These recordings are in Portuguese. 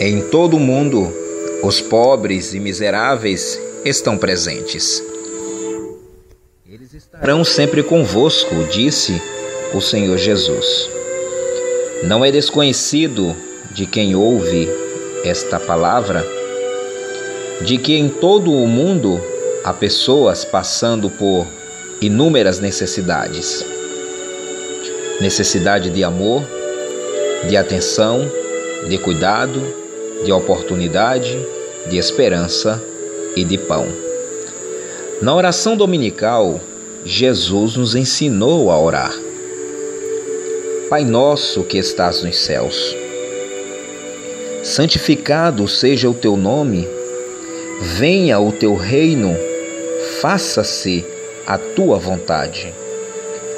Em todo o mundo, os pobres e miseráveis estão presentes. Eles estarão sempre convosco, disse o Senhor Jesus. Não é desconhecido de quem ouve esta palavra, de que em todo o mundo há pessoas passando por inúmeras necessidades. Necessidade de amor, de atenção, de cuidado, de oportunidade, de esperança e de pão. Na oração dominical, Jesus nos ensinou a orar. Pai nosso que estás nos céus, santificado seja o teu nome, venha o teu reino, faça-se a tua vontade,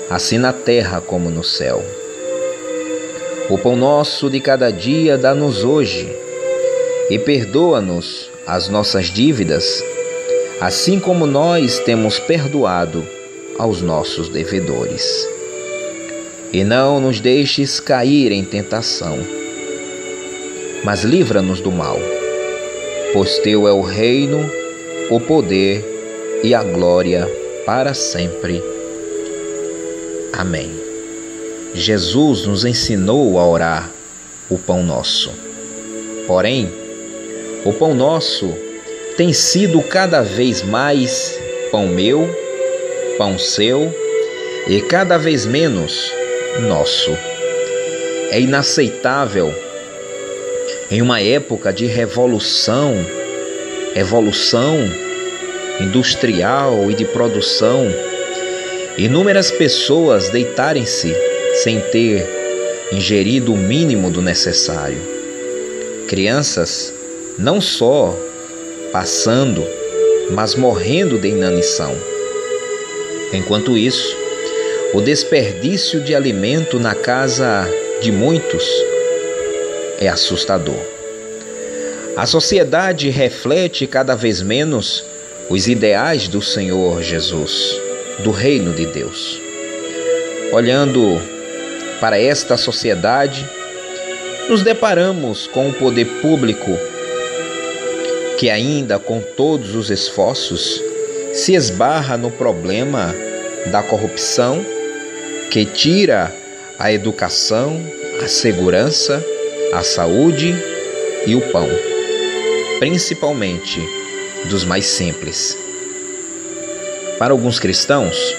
assim na terra como no céu. O pão nosso de cada dia dá-nos hoje, e perdoa-nos as nossas dívidas, assim como nós temos perdoado aos nossos devedores. E não nos deixes cair em tentação, mas livra-nos do mal, pois teu é o reino, o poder e a glória para sempre. Amém. Jesus nos ensinou a orar o pão nosso. Porém, o pão nosso tem sido cada vez mais pão meu, pão seu e cada vez menos nosso. É inaceitável, em uma época de evolução industrial e de produção, inúmeras pessoas deitarem-se sem ter ingerido o mínimo do necessário. Crianças não só passando, mas morrendo de inanição. Enquanto isso, o desperdício de alimento na casa de muitos é assustador. A sociedade reflete cada vez menos os ideais do Senhor Jesus, do reino de Deus. Olhando para esta sociedade, nos deparamos com o poder público que ainda com todos os esforços se esbarra no problema da corrupção que tira a educação, a segurança, a saúde e o pão, principalmente dos mais simples. Para alguns cristãos,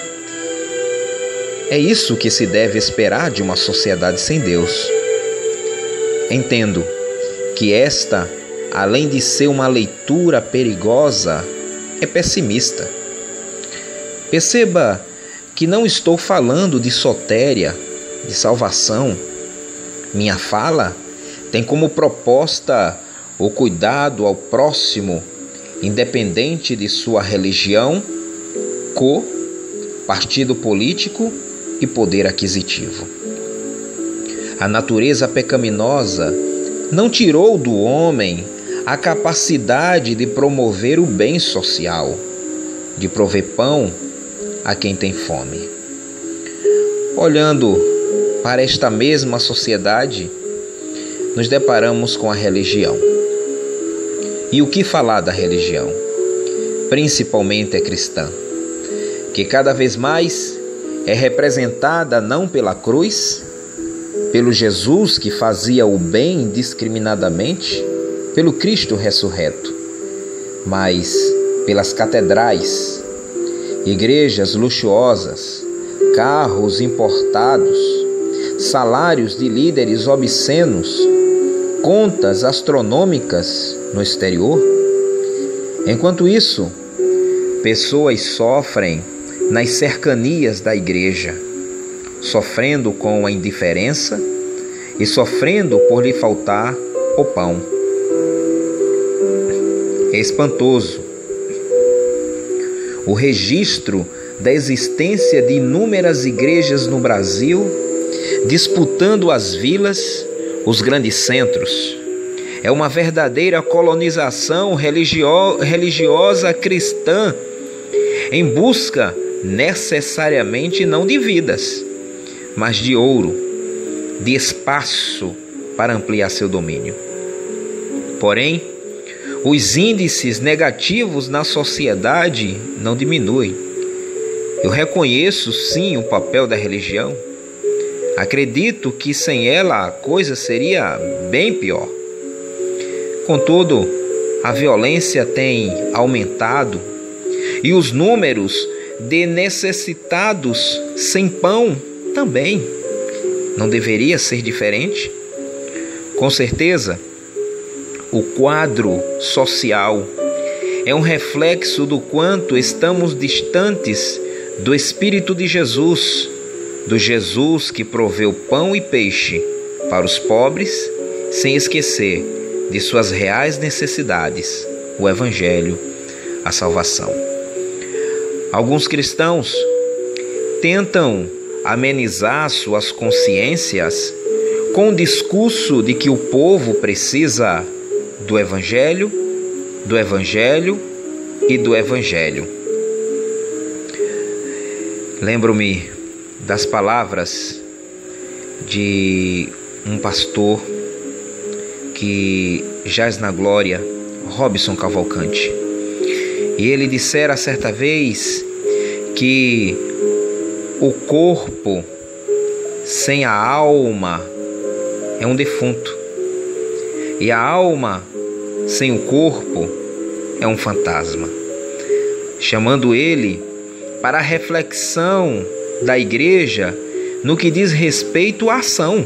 é isso que se deve esperar de uma sociedade sem Deus. Entendo que esta, além de ser uma leitura perigosa, é pessimista. Perceba que não estou falando de sotéria, de salvação. Minha fala tem como proposta o cuidado ao próximo, independente de sua religião, cor, partido político e poder aquisitivo. A natureza pecaminosa não tirou do homem a capacidade de promover o bem social, de prover pão a quem tem fome. Olhando para esta mesma sociedade, nos deparamos com a religião. E o que falar da religião? Principalmente a cristã, que cada vez mais é representada não pela cruz, pelo Jesus que fazia o bem indiscriminadamente, pelo Cristo ressurreto, mas pelas catedrais, igrejas luxuosas, carros importados, salários de líderes obscenos, contas astronômicas no exterior. Enquanto isso, pessoas sofrem nas cercanias da igreja, sofrendo com a indiferença e sofrendo por lhe faltar o pão. É espantoso o registro da existência de inúmeras igrejas no Brasil, disputando as vilas, os grandes centros. É uma verdadeira colonização religiosa cristã, em busca necessariamente não de vidas, mas de ouro, de espaço para ampliar seu domínio. Porém, os índices negativos na sociedade não diminuem. Eu reconheço sim o papel da religião. Acredito que sem ela a coisa seria bem pior. Contudo, a violência tem aumentado e os números de necessitados sem pão também. Não deveria ser diferente? Com certeza, o quadro social é um reflexo do quanto estamos distantes do Espírito de Jesus, do Jesus que proveu pão e peixe para os pobres, sem esquecer de suas reais necessidades, o Evangelho, a salvação. Alguns cristãos tentam amenizar suas consciências com o discurso de que o povo precisa do Evangelho e do Evangelho. Lembro-me das palavras de um pastor que jaz na glória, Robson Cavalcante. E ele dissera certa vez que o corpo sem a alma é um defunto, e a alma sem o corpo é um fantasma, chamando ele para a reflexão da igreja no que diz respeito à ação,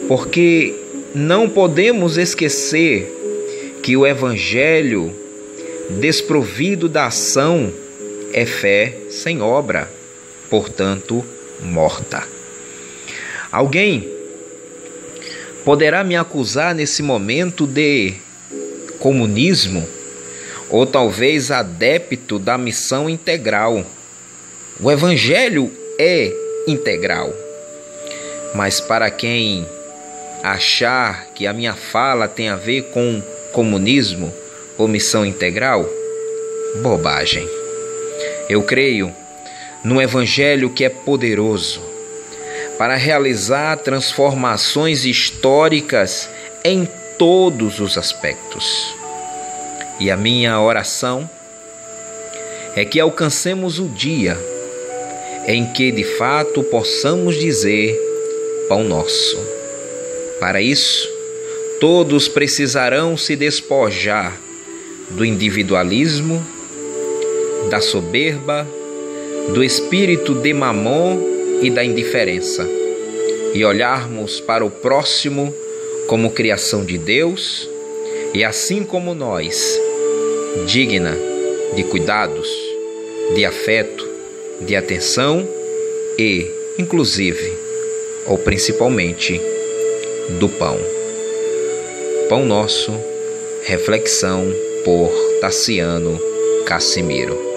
porque não podemos esquecer que o Evangelho desprovido da ação é fé sem obra, portanto, morta. Alguém poderá me acusar nesse momento de comunismo ou talvez adepto da missão integral. O Evangelho é integral, mas para quem achar que a minha fala tem a ver com comunismo ou missão integral, bobagem. Eu creio no Evangelho que é poderoso para realizar transformações históricas em todos os aspectos. E a minha oração é que alcancemos o dia em que de fato possamos dizer pão nosso. Para isso, todos precisarão se despojar do individualismo, da soberba, do espírito de Mamon e da indiferença, e olharmos para o próximo como criação de Deus e assim como nós, digna de cuidados, de afeto, de atenção e, inclusive, ou principalmente, do pão. Pão Nosso, reflexão por Tassiano Cassimiro.